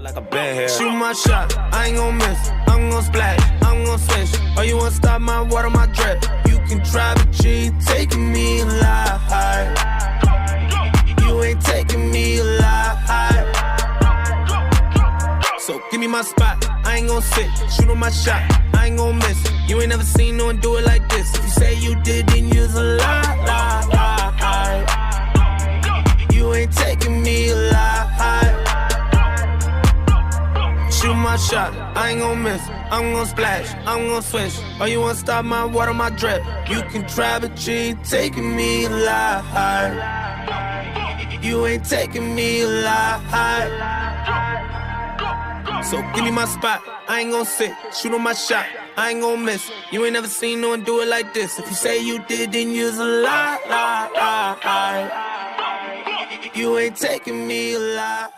like I've been here. Shoot my shot, I ain't gon' miss. I'm gon' splash, I'm gon' swish. Oh, you wanna stop my water, my drip? You can try, but you ain't taking me alive. You ain't taking me alive. So give me my spot, I ain't gon' sit. Shoot on my shot, I ain't gon' miss. You ain't never seen no one do it like this. If you say you did, then you's a lie. You ain't taking me alive. Shoot my shot, I ain't gon' miss. I'm gon' splash, I'm gon' swish. Oh, you wanna stop my water, my drip? You can try, but you ain't taking me alive. You ain't taking me alive. So give me my spot, I ain't gon' sit. Shoot on my shot, I ain't gon' miss. You ain't never seen no one do it like this. If you say you did, then you's a lie. You ain't taking me alive.